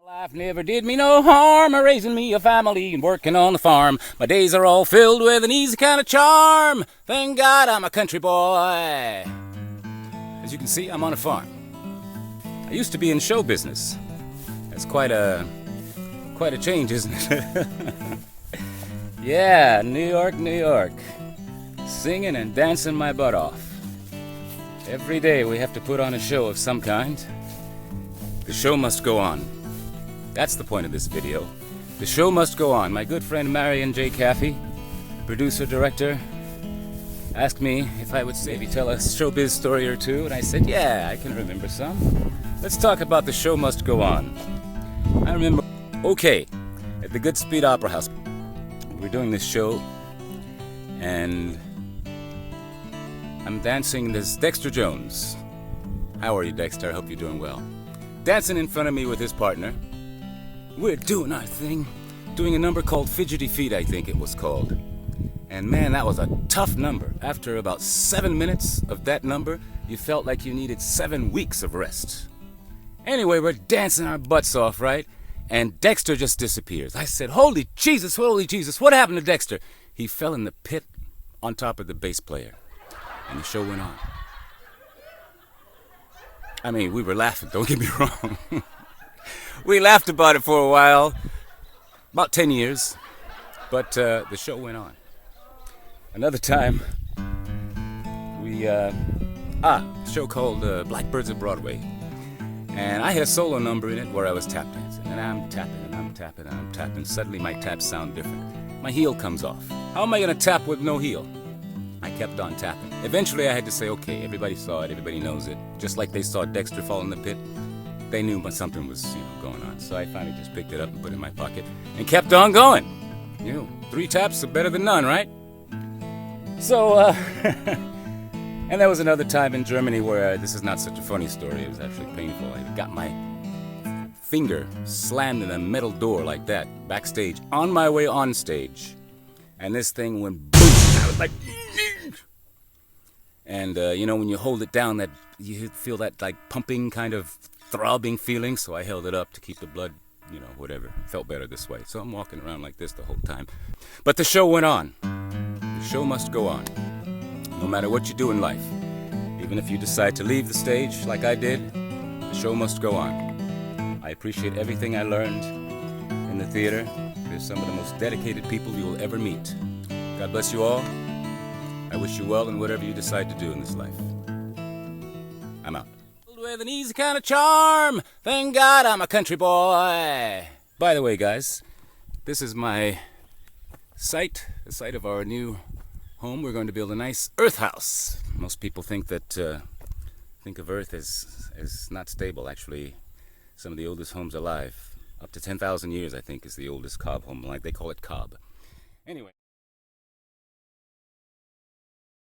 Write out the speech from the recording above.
Life never did me no harm, raising me a family and working on the farm. My days are all filled with an easy kind of charm. Thank God I'm a country boy. As you can see, I'm on a farm. I used to be in show business. That's quite a change, isn't it? Yeah, New York, New York. Singing and dancing my butt off. Every day we have to put on a show of some kind. The show must go on. That's the point of this video. The show must go on. My good friend Marion J. Caffey, producer, director, asked me if I would maybe tell a showbiz story or two, and I said, yeah, I can remember some. Let's talk about The Show Must Go On. I remember, okay, at the Goodspeed Opera House, we were doing this show, and I'm dancing this Dexter Jones. How are you, Dexter? I hope you're doing well. Dancing in front of me with his partner. We're doing our thing, doing a number called Fidgety Feet, I think it was called. And man, that was a tough number. After about 7 minutes of that number, you felt like you needed 7 weeks of rest. Anyway, we're dancing our butts off, right? And Dexter just disappears. I said, holy Jesus, what happened to Dexter? He fell in the pit on top of the bass player. And the show went on. I mean, we were laughing, don't get me wrong. We laughed about it for a while, about 10 years, but the show went on. Another time, a show called Blackbirds of Broadway, and I had a solo number in it where I was tap dancing, and I'm tapping, and I'm tapping, and I'm tapping. Suddenly my taps sound different. My heel comes off. How am I going to tap with no heel? I kept on tapping. Eventually I had to say, okay, everybody saw it, everybody knows it. Just like they saw Dexter fall in the pit, they knew something was, going on. So I finally just picked it up and put it in my pocket and kept on going. 3 taps are better than none, right? So, and there was another time in Germany where this is not such a funny story. It was actually painful. I got my finger slammed in a metal door like that, backstage, on my way on stage. And this thing went boom. I was like, and when you hold it down, that you feel that like pumping kind of throbbing feeling. So I held it up to keep the blood, whatever. Felt better this way. So I'm walking around like this the whole time. But the show went on. The show must go on. No matter what you do in life, even if you decide to leave the stage like I did, the show must go on. I appreciate everything I learned in the theater. They're some of the most dedicated people you will ever meet. God bless you all. I wish you well in whatever you decide to do in this life. I'm out. With an easy kind of charm. Thank God I'm a country boy. By the way, guys, this is my site, the site of our new home. We're going to build a nice earth house. Most people think of Earth as not stable. Actually, some of the oldest homes alive, up to 10,000 years, I think, is the oldest cob home. Like they call it cob. Anyway.